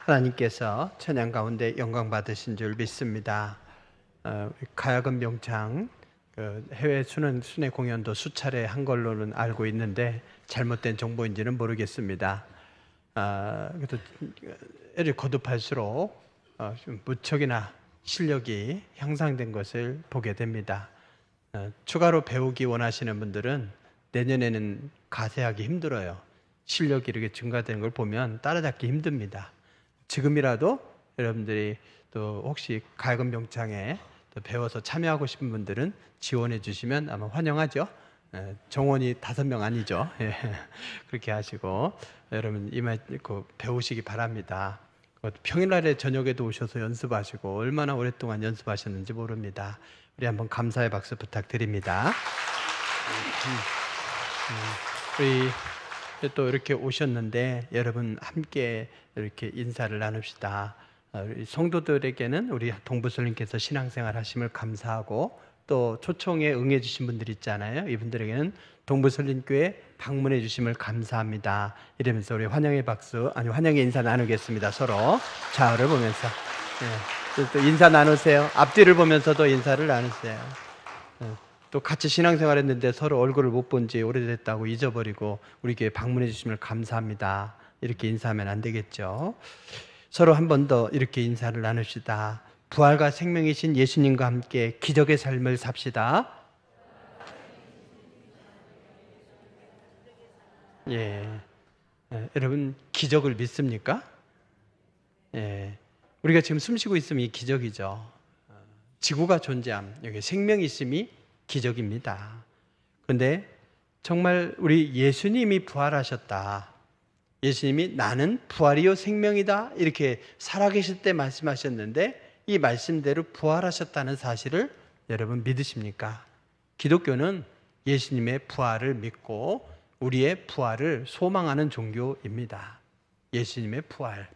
하나님께서 찬양 가운데 영광 받으신 줄 믿습니다. 가야금 명창 해외 순회 공연도 수차례 한 걸로는 알고 있는데 잘못된 정보인지는 모르겠습니다. 그래도 애를 거듭할수록 좀 무척이나 실력이 향상된 것을 보게 됩니다. 추가로 배우기 원하시는 분들은 내년에는 가세하기 힘들어요. 실력이 이렇게 증가되는 걸 보면 따라잡기 힘듭니다. 지금이라도 여러분들이 또 혹시 가야금 명창에 또 배워서 참여하고 싶은 분들은 지원해 주시면 아마 환영하죠. 정원이 5명 아니죠. 그렇게 하시고 여러분 배우시기 바랍니다. 평일날에 저녁에도 오셔서 연습하시고 얼마나 오랫동안 연습하셨는지 모릅니다. 우리 한번 감사의 박수 부탁드립니다. 우리 또 이렇게 오셨는데 여러분 함께 이렇게 인사를 나눕시다. 우리 성도들에게는 우리 동부설님께서 신앙생활 하심을 감사하고 또 초청에 응해 주신 분들 있잖아요. 이분들에게는 동부설림교회 방문해 주심을 감사합니다. 이러면서 우리 환영의 인사 나누겠습니다. 서로 좌우를 보면서 또 인사 나누세요. 앞뒤를 보면서도 인사를 나누세요. 또 같이 신앙생활했는데 서로 얼굴을 못 본 지 오래됐다고 잊어버리고 우리 교회 방문해 주심을 감사합니다. 이렇게 인사하면 안 되겠죠. 서로 한 번 더 이렇게 인사를 나눕시다. 부활과 생명이신 예수님과 함께 기적의 삶을 삽시다. 여러분 기적을 믿습니까? 우리가 지금 숨쉬고 있으면 이 기적이죠. 지구가 존재함, 여기 생명이 있음이 기적입니다. 그런데 정말 우리 예수님이 부활하셨다. 예수님이 나는 부활이요 생명이다 이렇게 살아계실 때 말씀하셨는데 이 말씀대로 부활하셨다는 사실을 여러분 믿으십니까? 기독교는 예수님의 부활을 믿고 우리의 부활을 소망하는 종교입니다. 예수님의 부활.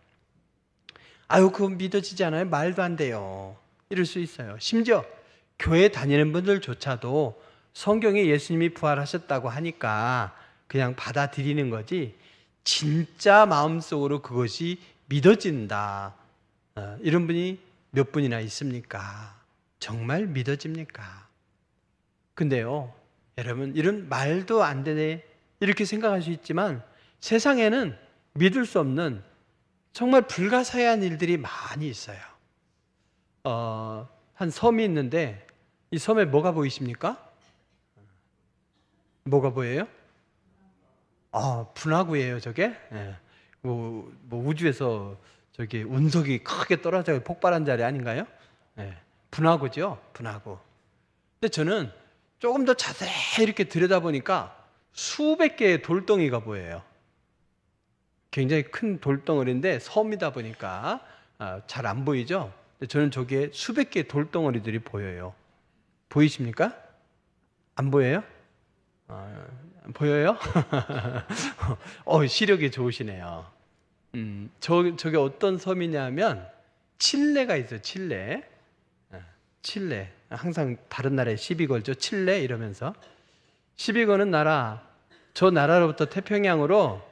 그거 믿어지지 않아요? 말도 안 돼요. 이럴 수 있어요. 심지어 교회 다니는 분들조차도 성경에 예수님이 부활하셨다고 하니까 그냥 받아들이는 거지 진짜 마음속으로 그것이 믿어진다. 이런 분이 몇 분이나 있습니까? 정말 믿어집니까? 근데요, 여러분 이런 말도 안 되네 이렇게 생각할 수 있지만 세상에는 믿을 수 없는 정말 불가사의한 일들이 많이 있어요. 한 섬이 있는데 이 섬에 뭐가 보이십니까? 뭐가 보여요? 분화구예요, 저게. 뭐 우주에서 저기 운석이 크게 떨어져 폭발한 자리 아닌가요? 분화구죠, 분화구. 근데 저는 조금 더 자세히 이렇게 들여다보니까 수백 개의 돌덩이가 보여요. 굉장히 큰 돌덩어리인데 섬이다 보니까 잘 안 보이죠? 근데 저는 저기에 수백 개의 돌덩어리들이 보여요. 보이십니까? 안 보여요? 보여요? 시력이 좋으시네요. 저게 어떤 섬이냐면 칠레가 있어요. 칠레. 칠레. 항상 다른 나라에 시비 걸죠. 칠레 이러면서. 시비 거는 나라. 저 나라로부터 태평양으로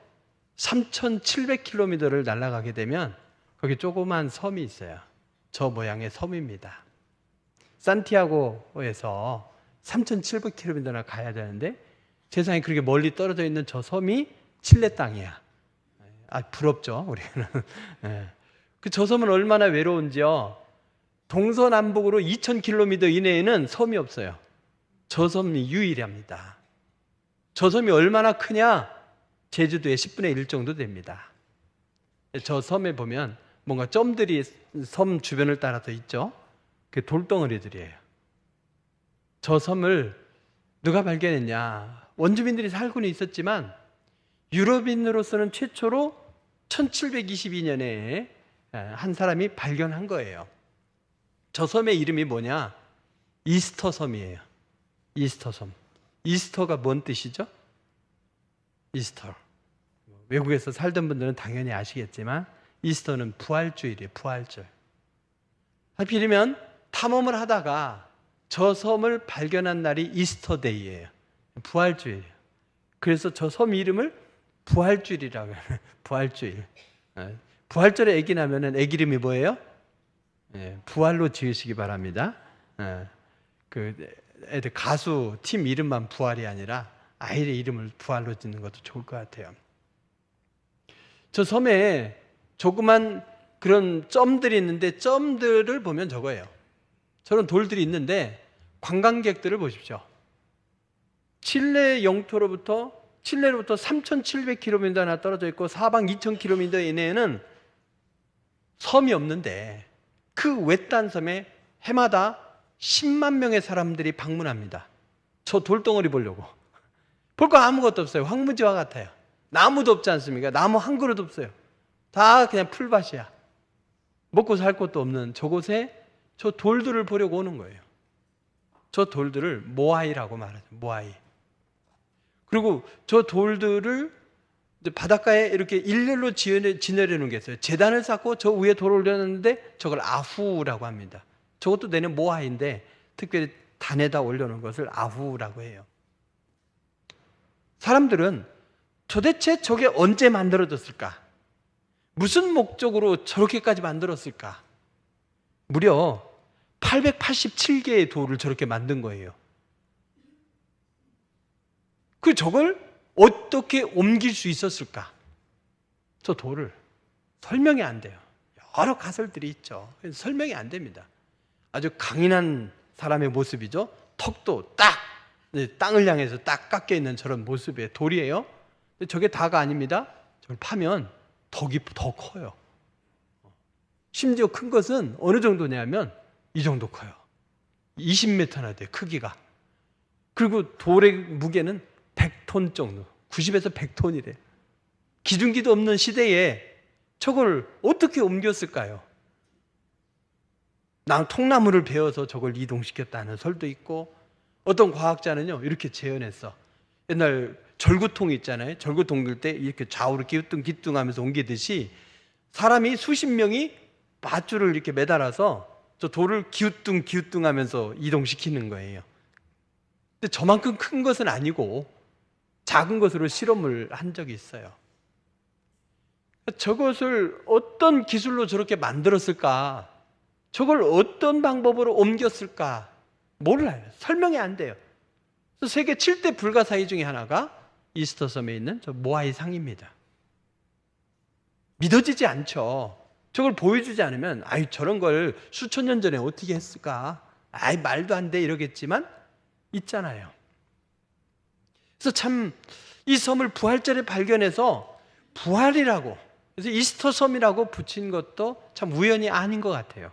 3,700km를 날아가게 되면 거기 조그만 섬이 있어요. 저 모양의 섬입니다. 산티아고에서 3,700km나 가야 되는데 세상에 그렇게 멀리 떨어져 있는 저 섬이 칠레 땅이야. 부럽죠, 우리는. 저 섬은 얼마나 외로운지요. 동서남북으로 2,000km 이내에는 섬이 없어요. 저 섬이 유일합니다. 저 섬이 얼마나 크냐? 제주도의 10분의 1 정도 됩니다. 저 섬에 보면 뭔가 점들이 섬 주변을 따라서 있죠. 그게 돌덩어리들이에요. 저 섬을 누가 발견했냐? 원주민들이 살고는 있었지만 유럽인으로서는 최초로 1722년에 한 사람이 발견한 거예요. 저 섬의 이름이 뭐냐? 이스터 섬이에요. 이스터 섬. 이스터가 뭔 뜻이죠? 이스터. 외국에서 살던 분들은 당연히 아시겠지만 이스터는 부활주일이에요. 부활절. 하필이면 탐험을 하다가 저 섬을 발견한 날이 이스터데이예요. 부활주일이에요. 그래서 저 섬 이름을 부활주일이라고 해요. 부활주일. 부활절에 아기 나면은 아기 이름이 뭐예요? 예, 부활로 지으시기 바랍니다. 예, 그 애들 가수 팀 이름만 부활이 아니라 아이의 이름을 부활로 짓는 것도 좋을 것 같아요. 저 섬에 조그만 그런 점들이 있는데 점들을 보면 저거예요. 저런 돌들이 있는데 관광객들을 보십시오. 칠레 영토로부터 3,700km나 떨어져 있고 사방 2,000km 이내에는 섬이 없는데 그 외딴 섬에 해마다 10만 명의 사람들이 방문합니다. 저 돌덩어리 보려고. 볼 거 아무것도 없어요. 황무지와 같아요. 나무도 없지 않습니까? 나무 한 그릇 없어요. 다 그냥 풀밭이야. 먹고 살 것도 없는 저곳에 저 돌들을 보려고 오는 거예요. 저 돌들을 모아이라고 말하죠. 모아이. 그리고 저 돌들을 바닷가에 이렇게 일렬로 지내려 놓은 게 있어요. 제단을 쌓고 저 위에 돌을 올려놨는데 저걸 아후라고 합니다. 저것도 내는 모아이인데 특별히 단에다 올려놓은 것을 아후라고 해요. 사람들은 도대체 저게 언제 만들어졌을까? 무슨 목적으로 저렇게까지 만들었을까? 무려 887개의 돌을 저렇게 만든 거예요. 저걸 어떻게 옮길 수 있었을까? 저 돌을 설명이 안 돼요. 여러 가설들이 있죠. 설명이 안 됩니다. 아주 강인한 사람의 모습이죠. 턱도 딱 땅을 향해서 딱 깎여 있는 저런 모습의 돌이에요. 근데 저게 다가 아닙니다. 저걸 파면 더 커요. 심지어 큰 것은 어느 정도냐면 이 정도 커요. 20m나 돼요, 크기가. 그리고 돌의 무게는 100톤 정도, 90에서 100톤이래. 기중기도 없는 시대에 저걸 어떻게 옮겼을까요? 통나무를 베어서 저걸 이동시켰다는 설도 있고, 어떤 과학자는요 이렇게 재현했어. 옛날 절구통 있잖아요. 절구통 들 때 이렇게 좌우로 기뚱기뚱하면서 옮기듯이 사람이 수십 명이 밧줄을 이렇게 매달아서 저 돌을 기우뚱기우뚱하면서 이동시키는 거예요. 근데 저만큼 큰 것은 아니고 작은 것으로 실험을 한 적이 있어요. 저것을 어떤 기술로 저렇게 만들었을까? 저걸 어떤 방법으로 옮겼을까? 몰라요. 설명이 안 돼요. 세계 7대 불가사의 중에 하나가 이스터 섬에 있는 저 모아이 상입니다. 믿어지지 않죠. 저걸 보여주지 않으면 저런 걸 수천 년 전에 어떻게 했을까? 말도 안 돼 이러겠지만 있잖아요. 그래서 참 이 섬을 부활절에 발견해서 부활이라고, 그래서 이스터 섬이라고 붙인 것도 참 우연이 아닌 것 같아요.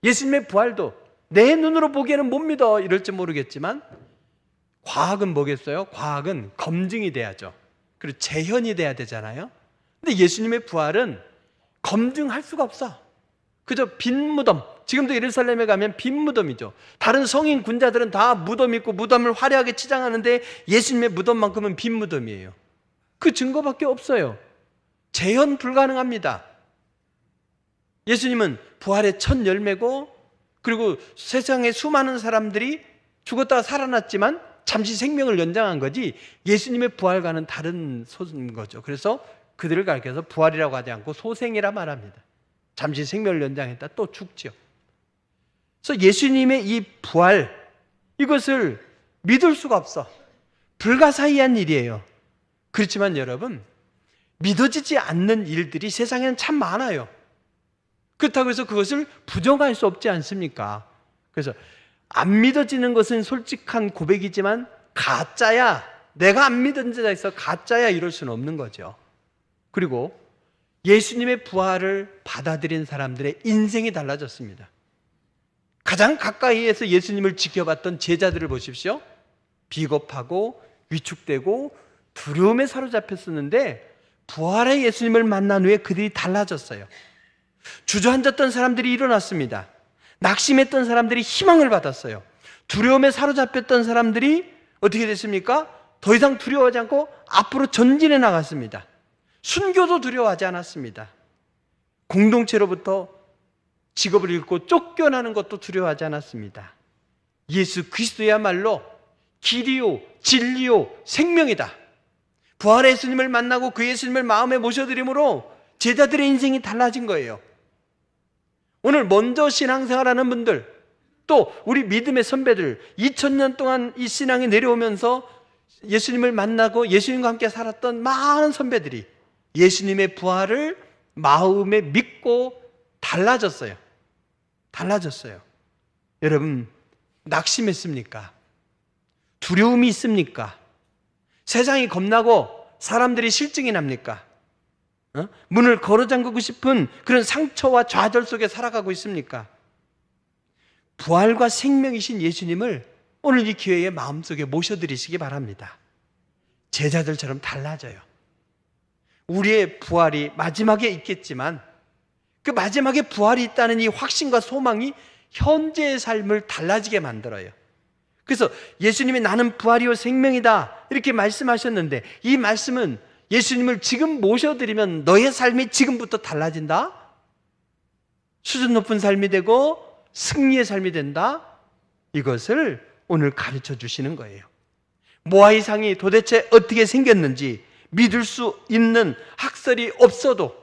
예수님의 부활도 내 눈으로 보기에는 못 믿어 이럴지 모르겠지만 과학은 뭐겠어요? 과학은 검증이 돼야죠. 그리고 재현이 돼야 되잖아요. 근데 예수님의 부활은 검증할 수가 없어. 그저 빈 무덤. 지금도 예루살렘에 가면 빈 무덤이죠. 다른 성인 군자들은 다 무덤 있고 무덤을 화려하게 치장하는데 예수님의 무덤만큼은 빈 무덤이에요. 그 증거밖에 없어요. 재현 불가능합니다. 예수님은 부활의 첫 열매고, 그리고 세상에 수많은 사람들이 죽었다가 살아났지만 잠시 생명을 연장한 거지 예수님의 부활과는 다른 거죠. 그래서 그들을 가르쳐서 부활이라고 하지 않고 소생이라 말합니다. 잠시 생명을 연장했다 또 죽죠. 그래서 예수님의 이 부활, 이것을 믿을 수가 없어. 불가사의한 일이에요. 그렇지만 여러분, 믿어지지 않는 일들이 세상에는 참 많아요. 그렇다고 해서 그것을 부정할 수 없지 않습니까? 그래서 안 믿어지는 것은 솔직한 고백이지만 가짜야, 내가 안 믿은 자가 있어 가짜야 이럴 수는 없는 거죠. 그리고 예수님의 부활을 받아들인 사람들의 인생이 달라졌습니다. 가장 가까이에서 예수님을 지켜봤던 제자들을 보십시오. 비겁하고 위축되고 두려움에 사로잡혔었는데 부활의 예수님을 만난 후에 그들이 달라졌어요. 주저앉았던 사람들이 일어났습니다. 낙심했던 사람들이 희망을 받았어요. 두려움에 사로잡혔던 사람들이 어떻게 됐습니까? 더 이상 두려워하지 않고 앞으로 전진해 나갔습니다. 순교도 두려워하지 않았습니다. 공동체로부터 직업을 잃고 쫓겨나는 것도 두려워하지 않았습니다. 예수 그리스도야말로 길이요 진리요 생명이다. 부활의 예수님을 만나고 그 예수님을 마음에 모셔드림으로 제자들의 인생이 달라진 거예요. 오늘 먼저 신앙생활하는 분들, 또 우리 믿음의 선배들, 2000년 동안 이 신앙에 내려오면서 예수님을 만나고 예수님과 함께 살았던 많은 선배들이 예수님의 부활을 마음에 믿고 달라졌어요. 달라졌어요. 여러분, 낙심했습니까? 두려움이 있습니까? 세상이 겁나고 사람들이 실증이 납니까? 문을 걸어 잠그고 싶은 그런 상처와 좌절 속에 살아가고 있습니까? 부활과 생명이신 예수님을 오늘 이 기회에 마음속에 모셔드리시기 바랍니다. 제자들처럼 달라져요. 우리의 부활이 마지막에 있겠지만 그 마지막에 부활이 있다는 이 확신과 소망이 현재의 삶을 달라지게 만들어요. 그래서 예수님이 나는 부활이요 생명이다 이렇게 말씀하셨는데, 이 말씀은 예수님을 지금 모셔드리면 너의 삶이 지금부터 달라진다, 수준 높은 삶이 되고 승리의 삶이 된다, 이것을 오늘 가르쳐 주시는 거예요. 모아이상이 도대체 어떻게 생겼는지 믿을 수 있는 학설이 없어도,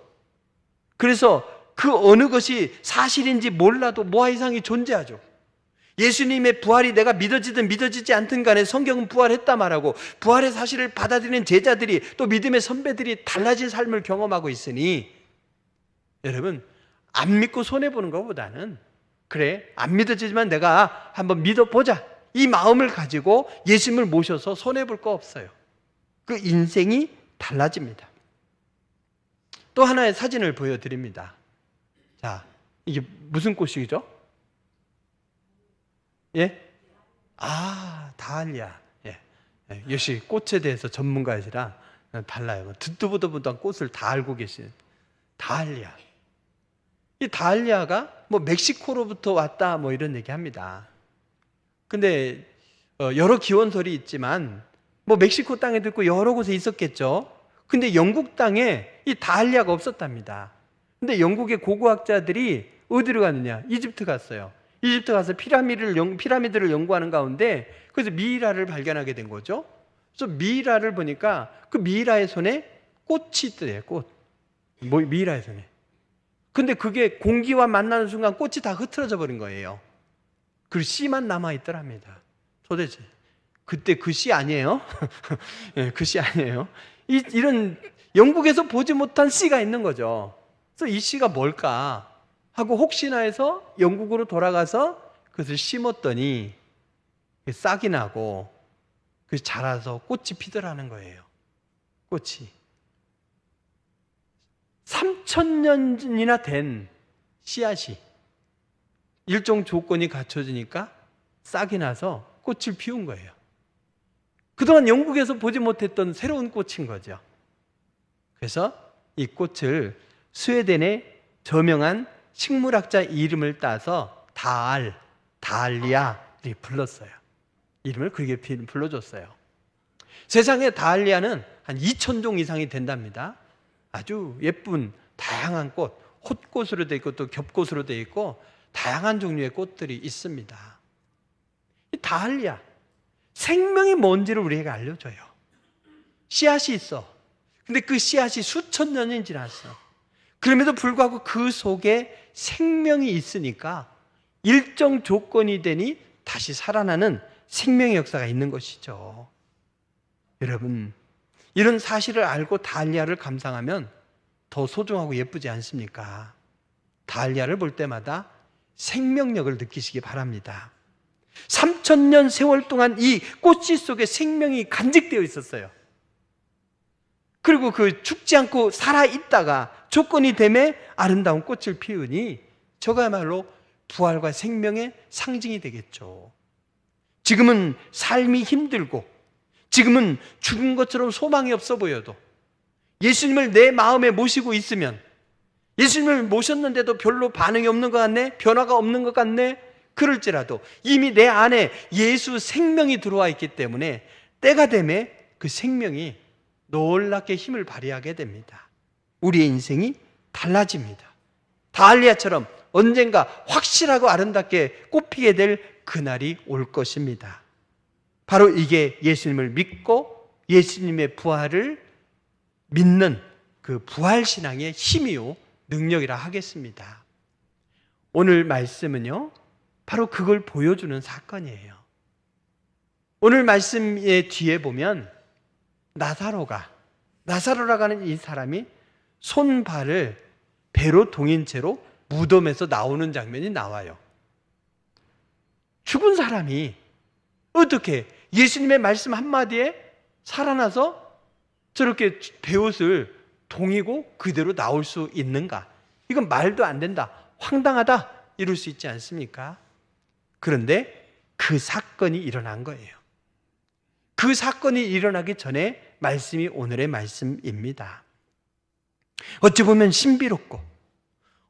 그래서 그 어느 것이 사실인지 몰라도 모아이상이 존재하죠. 예수님의 부활이 내가 믿어지든 믿어지지 않든 간에 성경은 부활했다 말하고, 부활의 사실을 받아들이는 제자들이, 또 믿음의 선배들이 달라진 삶을 경험하고 있으니, 여러분, 안 믿고 손해보는 것보다는 그래, 안 믿어지지만 내가 한번 믿어보자, 이 마음을 가지고 예수님을 모셔서 손해볼 거 없어요. 그 인생이 달라집니다. 또 하나의 사진을 보여드립니다. 자, 이게 무슨 꽃이죠? 예? 다알리아. 예. 역시 꽃에 대해서 전문가이시라 달라요. 듣도 보도 못한 꽃을 다 알고 계신 다알리아. 이 다알리아가 뭐 멕시코로부터 왔다 뭐 이런 얘기 합니다. 근데 여러 기원설이 있지만 뭐 멕시코 땅에도 있고 여러 곳에 있었겠죠. 근데 영국 땅에 이 다알리아가 없었답니다. 근데 영국의 고고학자들이 어디로 갔느냐? 이집트 갔어요. 이집트 가서 피라미드를 연구하는 가운데 그래서 미이라를 발견하게 된 거죠. 그래서 미이라를 보니까 그 미이라의 손에 꽃이 있더래요. 꽃. 미이라의 손에. 근데 그게 공기와 만나는 순간 꽃이 다 흐트러져 버린 거예요. 그 씨만 남아있더랍니다. 도대체 그때 그 씨 아니에요? 네, 그 씨 아니에요? 이런 영국에서 보지 못한 씨가 있는 거죠. 그래서 이 씨가 뭘까 하고 혹시나 해서 영국으로 돌아가서 그것을 심었더니 싹이 나고 그래서 자라서 꽃이 피더라는 거예요. 꽃이 3000년이나 된 씨앗이 일정 조건이 갖춰지니까 싹이 나서 꽃을 피운 거예요. 그동안 영국에서 보지 못했던 새로운 꽃인 거죠. 그래서 이 꽃을 스웨덴의 저명한 식물학자 이름을 따서 다알리아 이렇게 불렀어요. 이름을 그렇게 불러줬어요. 세상에 다알리아는 한 2000종 이상이 된답니다. 아주 예쁜 다양한 꽃, 홑꽃으로 되어 있고 또 겹꽃으로 되어 있고 다양한 종류의 꽃들이 있습니다. 이 다알리아, 생명이 뭔지를 우리에게 알려줘요. 씨앗이 있어. 근데 그 씨앗이 수천 년이 지났어. 그럼에도 불구하고 그 속에 생명이 있으니까 일정 조건이 되니 다시 살아나는 생명의 역사가 있는 것이죠. 여러분, 이런 사실을 알고 다알리아를 감상하면 더 소중하고 예쁘지 않습니까? 다알리아를 볼 때마다 생명력을 느끼시기 바랍니다. 3000년 세월 동안 이 꽃씨 속에 생명이 간직되어 있었어요. 그리고 그 죽지 않고 살아있다가 조건이 되매 아름다운 꽃을 피우니 저거야말로 부활과 생명의 상징이 되겠죠. 지금은 삶이 힘들고 지금은 죽은 것처럼 소망이 없어 보여도 예수님을 내 마음에 모시고 있으면, 예수님을 모셨는데도 별로 반응이 없는 것 같네, 변화가 없는 것 같네, 그럴지라도 이미 내 안에 예수 생명이 들어와 있기 때문에 때가 되매 그 생명이 놀랍게 힘을 발휘하게 됩니다. 우리의 인생이 달라집니다. 다알리아처럼 언젠가 확실하고 아름답게 꽃피게 될 그날이 올 것입니다. 바로 이게 예수님을 믿고 예수님의 부활을 믿는 그 부활신앙의 힘이요 능력이라 하겠습니다. 오늘 말씀은요 바로 그걸 보여주는 사건이에요. 오늘 말씀의 뒤에 보면 나사로라고 하는 이 사람이 손발을 배로 동인 채로 무덤에서 나오는 장면이 나와요. 죽은 사람이 어떻게 예수님의 말씀 한마디에 살아나서 저렇게 배옷을 동이고 그대로 나올 수 있는가? 이건 말도 안 된다, 황당하다 이럴 수 있지 않습니까? 그런데 그 사건이 일어난 거예요. 그 사건이 일어나기 전에 말씀이 오늘의 말씀입니다. 어찌 보면 신비롭고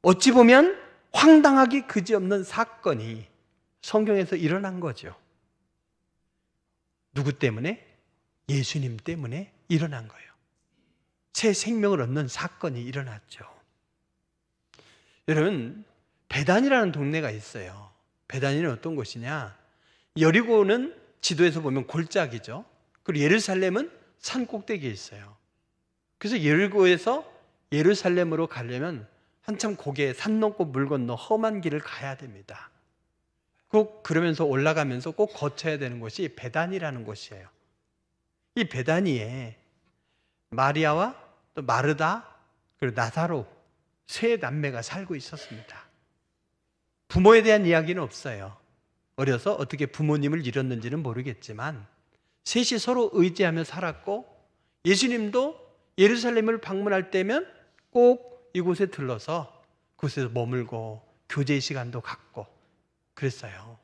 어찌 보면 황당하기 그지없는 사건이 성경에서 일어난 거죠. 누구 때문에? 예수님 때문에 일어난 거예요. 새 생명을 얻는 사건이 일어났죠. 여러분, 베단이라는 동네가 있어요. 베단이는 어떤 곳이냐? 여리고는 지도에서 보면 골짜기죠. 그리고 예루살렘은 산 꼭대기에 있어요. 그래서 여리고에서 예루살렘으로 가려면 한참 고개 산 넘고 물 건너 험한 길을 가야 됩니다. 꼭 그러면서 올라가면서 꼭 거쳐야 되는 곳이 베단이라는 곳이에요. 이 베단이에 마리아와 또 마르다 그리고 나사로 세 남매가 살고 있었습니다. 부모에 대한 이야기는 없어요. 어려서 어떻게 부모님을 잃었는지는 모르겠지만 셋이 서로 의지하며 살았고, 예수님도 예루살렘을 방문할 때면 꼭 이곳에 들러서 그곳에서 머물고 교제 시간도 갖고 그랬어요.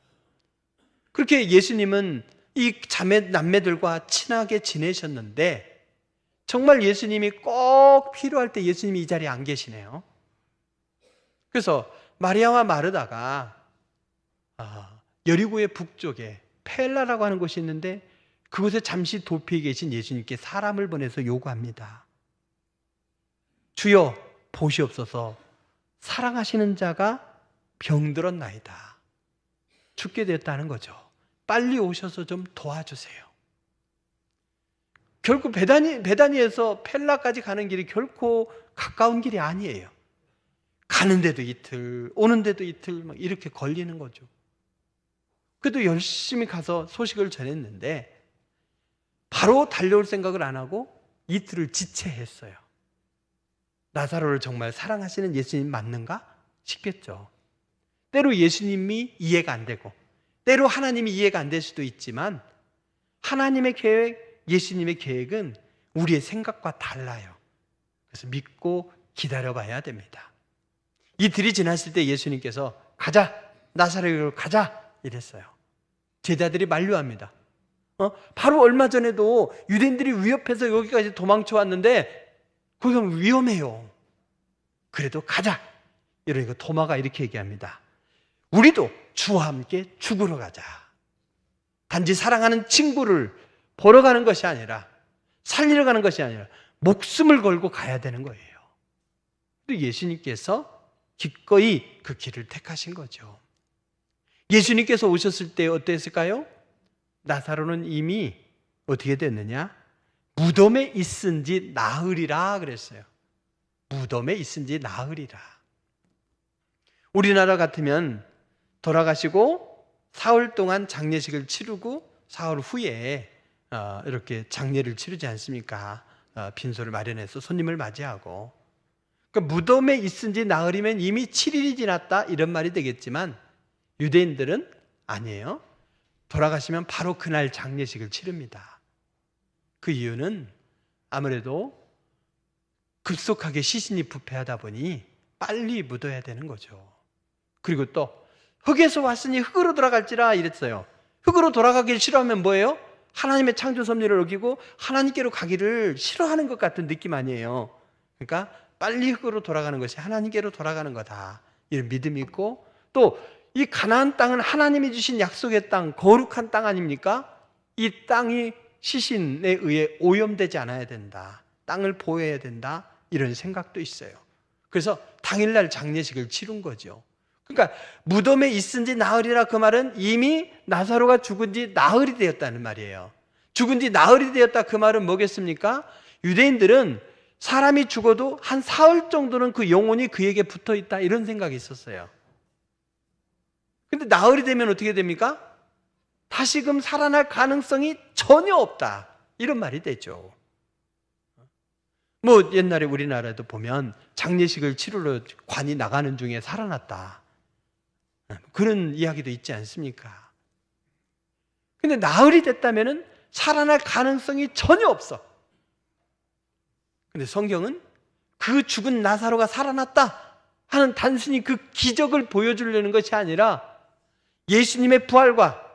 그렇게 예수님은 이 자매 남매들과 친하게 지내셨는데, 정말 예수님이 꼭 필요할 때 예수님이 이 자리에 안 계시네요. 그래서 마리아와 마르다가 여리고의 북쪽에 펠라라고 하는 곳이 있는데 그곳에 잠시 도피해 계신 예수님께 사람을 보내서 요구합니다. 주여 보시옵소서, 사랑하시는 자가 병들었나이다. 죽게 되었다는 거죠. 빨리 오셔서 좀 도와주세요. 결국 베다니에서 펠라까지 가는 길이 결코 가까운 길이 아니에요. 가는데도 이틀, 오는데도 이틀 막 이렇게 걸리는 거죠. 그래도 열심히 가서 소식을 전했는데 바로 달려올 생각을 안 하고 이틀을 지체했어요. 나사로를 정말 사랑하시는 예수님 맞는가 싶겠죠. 때로 예수님이 이해가 안 되고 때로 하나님이 이해가 안 될 수도 있지만 하나님의 계획, 예수님의 계획은 우리의 생각과 달라요. 그래서 믿고 기다려봐야 됩니다. 이틀이 지났을 때 예수님께서 가자, 나사렛으로 가자 이랬어요. 제자들이 만류합니다. 바로 얼마 전에도 유대인들이 위협해서 여기까지 도망쳐 왔는데 거기가 위험해요. 그래도 가자. 이러니까 도마가 이렇게 얘기합니다. 우리도 주와 함께 죽으러 가자. 단지 사랑하는 친구를 보러 가는 것이 아니라, 살리러 가는 것이 아니라 목숨을 걸고 가야 되는 거예요. 또 예수님께서 기꺼이 그 길을 택하신 거죠. 예수님께서 오셨을 때 어땠을까요? 나사로는 이미 어떻게 됐느냐? 무덤에 있은지 나으리라 그랬어요. 무덤에 있은지 나으리라. 우리나라 같으면 돌아가시고 사흘 동안 장례식을 치르고 사흘 후에 이렇게 장례를 치르지 않습니까? 빈소를 마련해서 손님을 맞이하고. 그러니까 무덤에 있은지 나으리면 이미 7일이 지났다 이런 말이 되겠지만 유대인들은 아니에요. 돌아가시면 바로 그날 장례식을 치릅니다. 그 이유는 아무래도 급속하게 시신이 부패하다 보니 빨리 묻어야 되는 거죠. 그리고 또 흙에서 왔으니 흙으로 돌아갈지라 이랬어요. 흙으로 돌아가기를 싫어하면 뭐예요? 하나님의 창조 섭리를 어기고 하나님께로 가기를 싫어하는 것 같은 느낌 아니에요. 그러니까 빨리 흙으로 돌아가는 것이 하나님께로 돌아가는 거다, 이런 믿음이 있고, 또 이 가나안 땅은 하나님이 주신 약속의 땅, 거룩한 땅 아닙니까? 이 땅이 시신에 의해 오염되지 않아야 된다, 땅을 보호해야 된다, 이런 생각도 있어요. 그래서 당일날 장례식을 치른 거죠. 그러니까 무덤에 있은지 나으리라, 그 말은 이미 나사로가 죽은 지 나흘이 되었다는 말이에요. 죽은 지 나흘이 되었다, 그 말은 뭐겠습니까? 유대인들은 사람이 죽어도 한 사흘 정도는 그 영혼이 그에게 붙어 있다, 이런 생각이 있었어요. 근데 나흘이 되면 어떻게 됩니까? 다시금 살아날 가능성이 전혀 없다, 이런 말이 되죠. 뭐 옛날에 우리나라도 보면 장례식을 치르러 관이 나가는 중에 살아났다, 그런 이야기도 있지 않습니까? 근데 나흘이 됐다면은 살아날 가능성이 전혀 없어. 근데 성경은 그 죽은 나사로가 살아났다 하는 단순히 그 기적을 보여주려는 것이 아니라 예수님의 부활과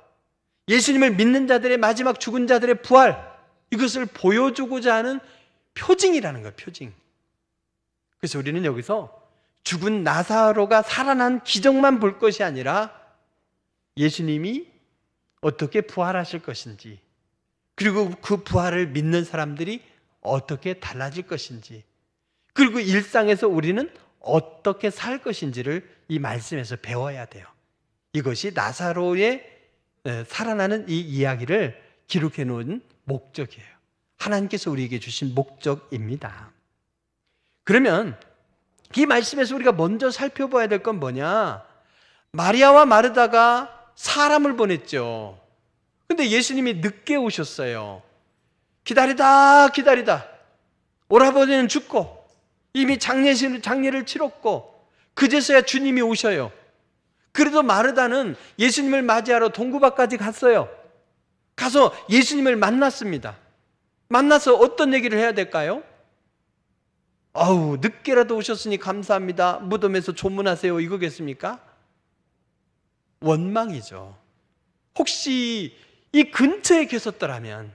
예수님을 믿는 자들의 마지막 죽은 자들의 부활, 이것을 보여주고자 하는 표징이라는 거예요, 표징. 그래서 우리는 여기서 죽은 나사로가 살아난 기적만 볼 것이 아니라 예수님이 어떻게 부활하실 것인지, 그리고 그 부활을 믿는 사람들이 어떻게 달라질 것인지, 그리고 일상에서 우리는 어떻게 살 것인지를 이 말씀에서 배워야 돼요. 이것이 나사로의 살아나는 이 이야기를 기록해 놓은 목적이에요. 하나님께서 우리에게 주신 목적입니다. 그러면 이 말씀에서 우리가 먼저 살펴봐야 될 건 뭐냐? 마리아와 마르다가 사람을 보냈죠. 근데 예수님이 늦게 오셨어요. 기다리다 오라버니는 죽고 이미 장례를 치렀고 그제서야 주님이 오셔요. 그래도 마르다는 예수님을 맞이하러 동구밭까지 갔어요. 가서 예수님을 만났습니다. 만나서 어떤 얘기를 해야 될까요? 아우, 늦게라도 오셨으니 감사합니다, 무덤에서 조문하세요, 이거겠습니까? 원망이죠. 혹시 이 근처에 계셨더라면,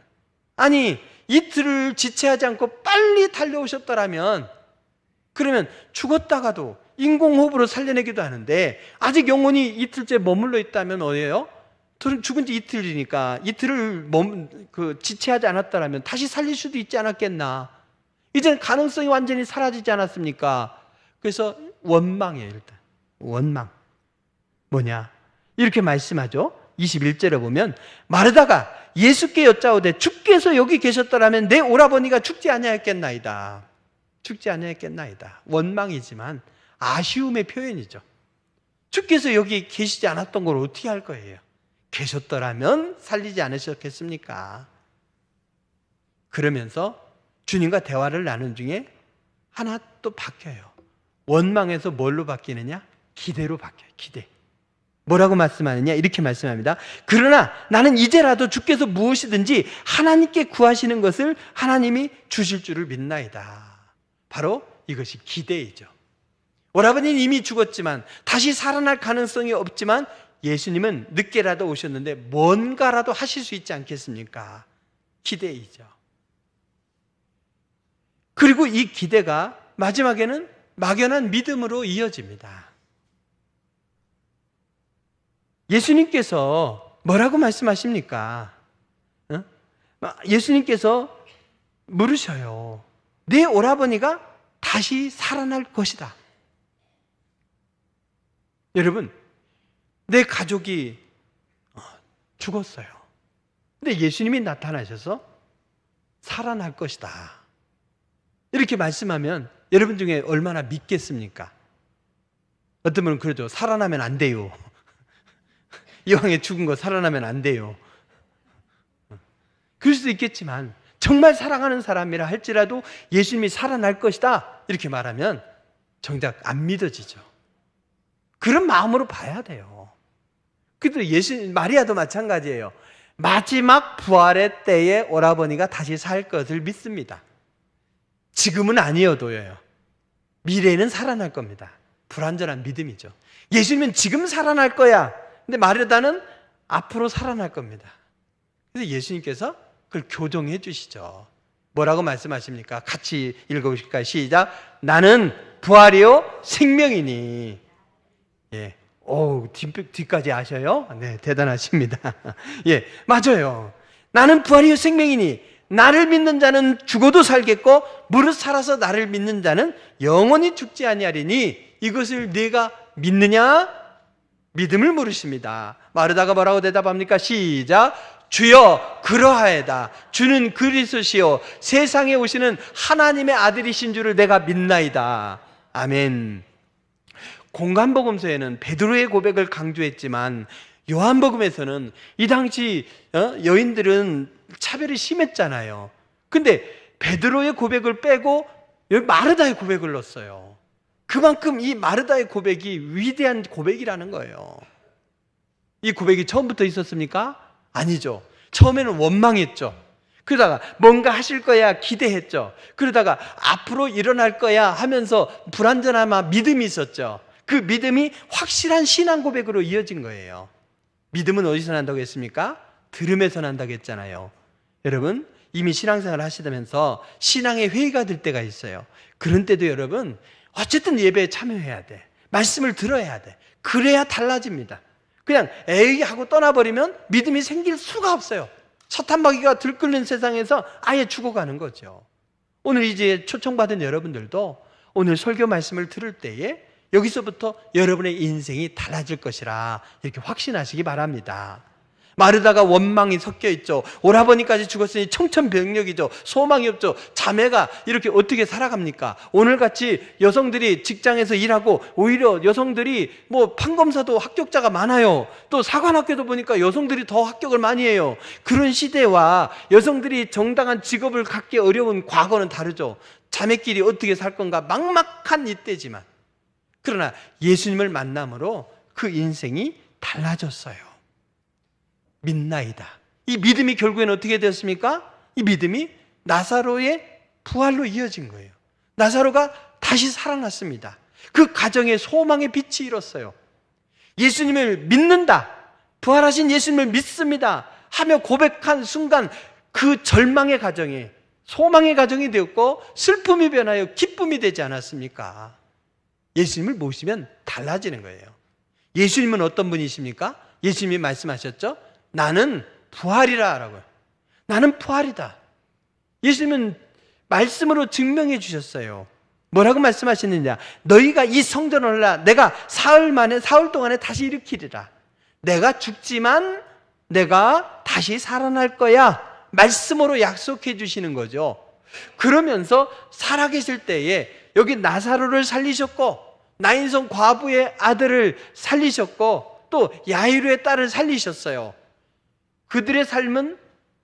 아니 이틀을 지체하지 않고 빨리 달려오셨더라면, 그러면 죽었다가도 인공호흡으로 살려내기도 하는데 아직 영혼이 이틀째 머물러 있다면 어디예요? 죽은 지 이틀이니까 이틀을 지체하지 않았다면 다시 살릴 수도 있지 않았겠나. 이제는 가능성이 완전히 사라지지 않았습니까? 그래서 원망이에요. 일단 원망. 뭐냐? 이렇게 말씀하죠. 21절에 보면 마르다가 예수께 여짜오되 주께서 여기 계셨더라면 내 오라버니가 죽지 아니하였겠나이다. 죽지 아니하였겠나이다. 원망이지만 아쉬움의 표현이죠. 주께서 여기 계시지 않았던 걸 어떻게 할 거예요? 계셨더라면 살리지 않으셨겠습니까? 그러면서 주님과 대화를 나눈 중에 하나 또 바뀌어요. 원망에서 뭘로 바뀌느냐? 기대로 바뀌어요. 기대. 뭐라고 말씀하느냐? 이렇게 말씀합니다. 그러나 나는 이제라도 주께서 무엇이든지 하나님께 구하시는 것을 하나님이 주실 줄을 믿나이다. 바로 이것이 기대이죠. 오라버니는 이미 죽었지만 다시 살아날 가능성이 없지만 예수님은 늦게라도 오셨는데 뭔가라도 하실 수 있지 않겠습니까? 기대이죠. 그리고 이 기대가 마지막에는 막연한 믿음으로 이어집니다. 예수님께서 뭐라고 말씀하십니까? 예수님께서 물으셔요. 내 오라버니가 다시 살아날 것이다. 여러분, 내 가족이 죽었어요. 근데 예수님이 나타나셔서 살아날 것이다, 이렇게 말씀하면 여러분 중에 얼마나 믿겠습니까? 어떤 분은 그러죠. 살아나면 안 돼요. 이왕에 죽은 거 살아나면 안 돼요. 그럴 수도 있겠지만 정말 사랑하는 사람이라 할지라도 예수님이 살아날 것이다 이렇게 말하면 정작 안 믿어지죠. 그런 마음으로 봐야 돼요. 그래도 마리아도 마찬가지예요. 마지막 부활의 때에 오라버니가 다시 살 것을 믿습니다. 지금은 아니어도요. 미래에는 살아날 겁니다. 불완전한 믿음이죠. 예수님은 지금 살아날 거야. 근데 마르다는 앞으로 살아날 겁니다. 그래서 예수님께서 그걸 교정해 주시죠. 뭐라고 말씀하십니까? 같이 읽어보실까요? 시작. 나는 부활이요 생명이니. 예. 뒤까지 아셔요? 네, 대단하십니다. 예, 맞아요. 나는 부활이요 생명이니 나를 믿는 자는 죽어도 살겠고 무릇 살아서 나를 믿는 자는 영원히 죽지 아니하리니 이것을 네가 믿느냐? 믿음을 물으십니다. 마르다가 뭐라고 대답합니까? 시작. 주여 그러하에다. 주는 그리스도시요 세상에 오시는 하나님의 아들이신 줄을 내가 믿나이다. 아멘. 공간복음서에는 베드로의 고백을 강조했지만 요한복음에서는 이 당시 여인들은 차별이 심했잖아요. 근데 베드로의 고백을 빼고 여기 마르다의 고백을 넣었어요. 그만큼 이 마르다의 고백이 위대한 고백이라는 거예요. 이 고백이 처음부터 있었습니까? 아니죠. 처음에는 원망했죠. 그러다가 뭔가 하실 거야 기대했죠. 그러다가 앞으로 일어날 거야 하면서 불완전하마 믿음이 있었죠. 그 믿음이 확실한 신앙 고백으로 이어진 거예요. 믿음은 어디서 난다고 했습니까? 들음에서 난다고 했잖아요. 여러분, 이미 신앙생활을 하시면서 신앙의 회의가 될 때가 있어요. 그런 때도 여러분 어쨌든 예배에 참여해야 돼. 말씀을 들어야 돼. 그래야 달라집니다. 그냥 에이 하고 떠나버리면 믿음이 생길 수가 없어요. 첫 한 바퀴가 들끓는 세상에서 아예 죽어가는 거죠. 오늘 이제 초청받은 여러분들도 오늘 설교 말씀을 들을 때에 여기서부터 여러분의 인생이 달라질 것이라 이렇게 확신하시기 바랍니다. 마르다가 원망이 섞여 있죠. 오라버니까지 죽었으니 청천벽력이죠. 소망이 없죠. 자매가 이렇게 어떻게 살아갑니까? 오늘같이 여성들이 직장에서 일하고 오히려 여성들이 뭐 판검사도 합격자가 많아요. 또 사관학교도 보니까 여성들이 더 합격을 많이 해요. 그런 시대와 여성들이 정당한 직업을 갖기 어려운 과거는 다르죠. 자매끼리 어떻게 살 건가 막막한 이때지만 그러나 예수님을 만남으로 그 인생이 달라졌어요. 믿나이다. 이 믿음이 결국에는 어떻게 되었습니까? 이 믿음이 나사로의 부활로 이어진 거예요. 나사로가 다시 살아났습니다. 그 가정에 소망의 빛이 일었어요. 예수님을 믿는다. 부활하신 예수님을 믿습니다. 하며 고백한 순간 그 절망의 가정이 소망의 가정이 되었고 슬픔이 변하여 기쁨이 되지 않았습니까? 예수님을 모시면 달라지는 거예요. 예수님은 어떤 분이십니까? 예수님이 말씀하셨죠? 나는 부활이라 라고요. 나는 부활이다. 예수님은 말씀으로 증명해 주셨어요. 뭐라고 말씀하셨느냐? 너희가 이 성전을 올라 내가 사흘 동안에 다시 일으키리라. 내가 죽지만 내가 다시 살아날 거야. 말씀으로 약속해 주시는 거죠. 그러면서 살아계실 때에 여기 나사로를 살리셨고 나인성 과부의 아들을 살리셨고 또 야이로의 딸을 살리셨어요. 그들의 삶은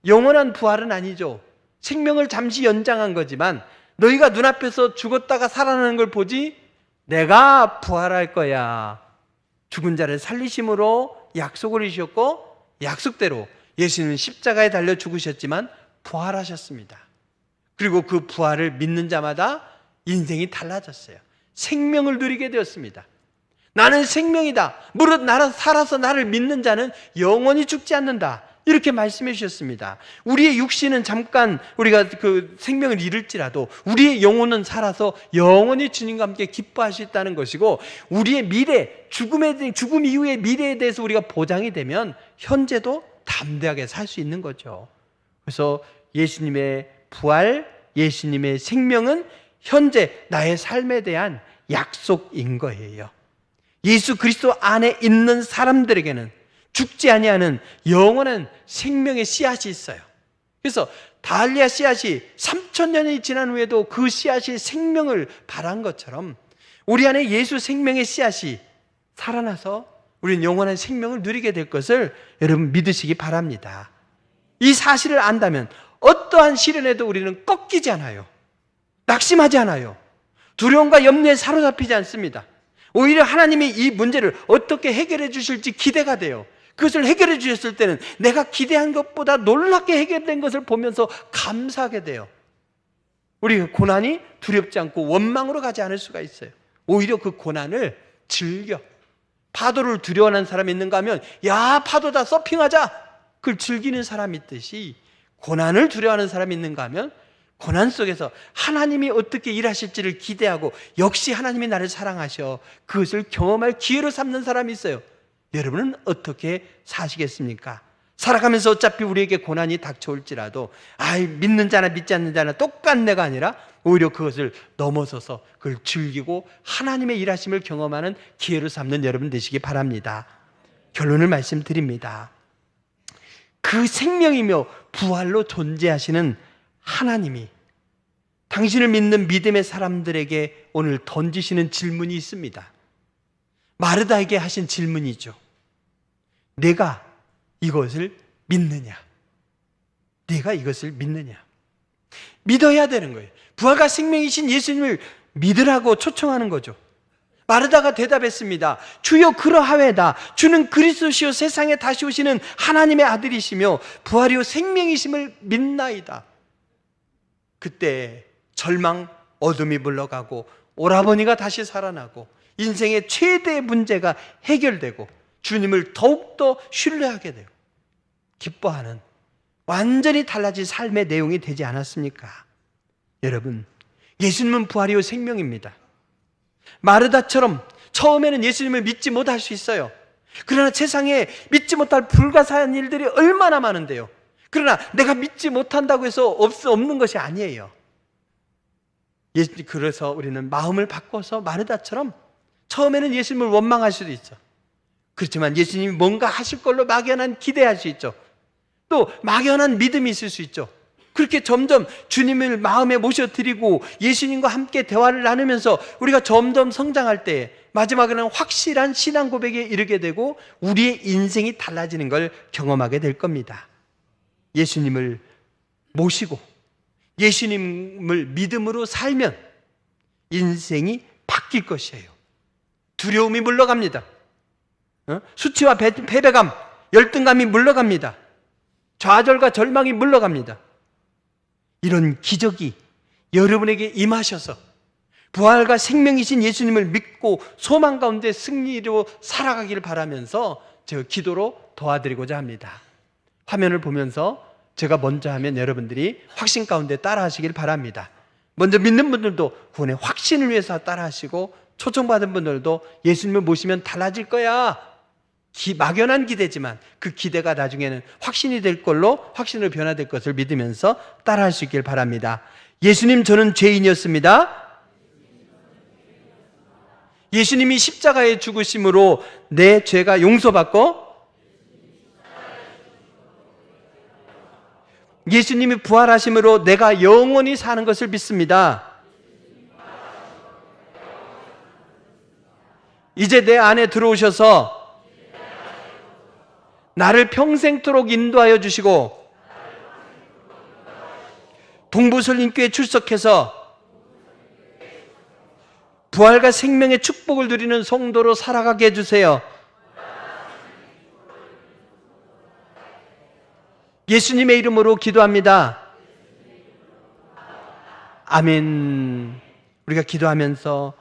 영원한 부활은 아니죠. 생명을 잠시 연장한 거지만 너희가 눈앞에서 죽었다가 살아나는 걸 보지 내가 부활할 거야. 죽은 자를 살리심으로 약속을 해주셨고 약속대로 예수님은 십자가에 달려 죽으셨지만 부활하셨습니다. 그리고 그 부활을 믿는 자마다 인생이 달라졌어요. 생명을 누리게 되었습니다. 나는 생명이다. 무릇 나를 살아서 나를 믿는 자는 영원히 죽지 않는다. 이렇게 말씀해 주셨습니다. 우리의 육신은 잠깐 우리가 그 생명을 잃을지라도 우리의 영혼은 살아서 영원히 주님과 함께 기뻐하시다는 것이고 우리의 미래, 죽음 이후의 미래에 대해서 우리가 보장이 되면 현재도 담대하게 살 수 있는 거죠. 그래서 예수님의 부활, 예수님의 생명은 현재 나의 삶에 대한 약속인 거예요. 예수 그리스도 안에 있는 사람들에게는 죽지 아니하는 영원한 생명의 씨앗이 있어요. 그래서 달리아 씨앗이 3000년이 지난 후에도 그 씨앗이 생명을 발한 것처럼 우리 안에 예수 생명의 씨앗이 살아나서 우리는 영원한 생명을 누리게 될 것을 여러분 믿으시기 바랍니다. 이 사실을 안다면 어떠한 시련에도 우리는 꺾이지 않아요. 낙심하지 않아요. 두려움과 염려에 사로잡히지 않습니다. 오히려 하나님이 이 문제를 어떻게 해결해 주실지 기대가 돼요. 그것을 해결해 주셨을 때는 내가 기대한 것보다 놀랍게 해결된 것을 보면서 감사하게 돼요. 우리 고난이 두렵지 않고 원망으로 가지 않을 수가 있어요. 오히려 그 고난을 즐겨. 파도를 두려워하는 사람이 있는가 하면 야 파도다 서핑하자. 그걸 즐기는 사람이 있듯이 고난을 두려워하는 사람이 있는가 하면 고난 속에서 하나님이 어떻게 일하실지를 기대하고 역시 하나님이 나를 사랑하셔 그것을 경험할 기회로 삼는 사람이 있어요. 여러분은 어떻게 사시겠습니까? 살아가면서 어차피 우리에게 고난이 닥쳐올지라도 믿는 자나 믿지 않는 자나 똑같네가 아니라 오히려 그것을 넘어서서 그걸 즐기고 하나님의 일하심을 경험하는 기회로 삼는 여러분 되시기 바랍니다. 결론을 말씀드립니다. 그 생명이며 부활로 존재하시는 하나님이 당신을 믿는 믿음의 사람들에게 오늘 던지시는 질문이 있습니다. 마르다에게 하신 질문이죠. 내가 이것을 믿느냐? 내가 이것을 믿느냐? 믿어야 되는 거예요. 부활과 생명이신 예수님을 믿으라고 초청하는 거죠. 마르다가 대답했습니다. 주여 그러하외다. 주는 그리스도시요 세상에 다시 오시는 하나님의 아들이시며 부활이요 생명이심을 믿나이다. 그때 절망, 어둠이 물러가고 오라버니가 다시 살아나고 인생의 최대의 문제가 해결되고 주님을 더욱더 신뢰하게 되고 기뻐하는 완전히 달라진 삶의 내용이 되지 않았습니까? 여러분, 예수님은 부활이요 생명입니다. 마르다처럼 처음에는 예수님을 믿지 못할 수 있어요. 그러나 세상에 믿지 못할 불가사한 일들이 얼마나 많은데요. 그러나 내가 믿지 못한다고 해서 없는 것이 아니에요. 그래서 우리는 마음을 바꿔서 마르다처럼 처음에는 예수님을 원망할 수도 있죠. 그렇지만 예수님이 뭔가 하실 걸로 막연한 기대할 수 있죠. 또 막연한 믿음이 있을 수 있죠. 그렇게 점점 주님을 마음에 모셔드리고 예수님과 함께 대화를 나누면서 우리가 점점 성장할 때 마지막에는 확실한 신앙 고백에 이르게 되고 우리의 인생이 달라지는 걸 경험하게 될 겁니다. 예수님을 모시고 예수님을 믿음으로 살면 인생이 바뀔 것이에요. 두려움이 물러갑니다. 수치와 패배감, 열등감이 물러갑니다. 좌절과 절망이 물러갑니다. 이런 기적이 여러분에게 임하셔서 부활과 생명이신 예수님을 믿고 소망 가운데 승리로 살아가기를 바라면서 제가 기도로 도와드리고자 합니다. 화면을 보면서 제가 먼저 하면 여러분들이 확신 가운데 따라하시길 바랍니다. 먼저 믿는 분들도 구원의 확신을 위해서 따라하시고 초청받은 분들도 예수님을 모시면 달라질 거야. 막연한 기대지만 그 기대가 나중에는 확신이 될 걸로 확신으로 변화될 것을 믿으면서 따라할 수 있길 바랍니다. 예수님, 저는 죄인이었습니다. 예수님이 십자가에 죽으심으로 내 죄가 용서받고 예수님이 부활하심으로 내가 영원히 사는 것을 믿습니다. 이제 내 안에 들어오셔서 나를 평생토록 인도하여 주시고 동부설림교회에 출석해서 부활과 생명의 축복을 누리는 성도로 살아가게 해주세요. 예수님의 이름으로 기도합니다. 아멘. 우리가 기도하면서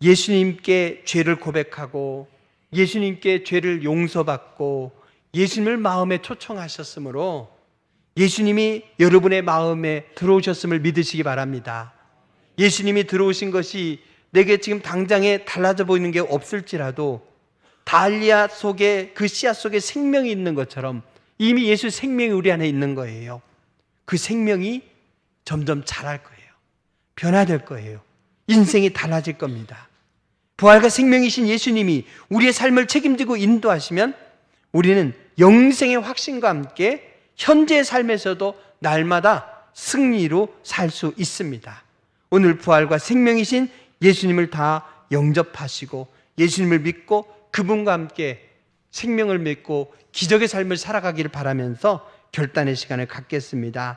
예수님께 죄를 고백하고 예수님께 죄를 용서받고 예수님을 마음에 초청하셨으므로 예수님이 여러분의 마음에 들어오셨음을 믿으시기 바랍니다. 예수님이 들어오신 것이 내게 지금 당장에 달라져 보이는 게 없을지라도 달리아 속에 그 씨앗 속에 생명이 있는 것처럼 이미 예수 생명이 우리 안에 있는 거예요. 그 생명이 점점 자랄 거예요. 변화될 거예요. 인생이 달라질 겁니다. 부활과 생명이신 예수님이 우리의 삶을 책임지고 인도하시면 우리는 영생의 확신과 함께 현재의 삶에서도 날마다 승리로 살 수 있습니다. 오늘 부활과 생명이신 예수님을 다 영접하시고 예수님을 믿고 그분과 함께 생명을 믿고 기적의 삶을 살아가기를 바라면서 결단의 시간을 갖겠습니다.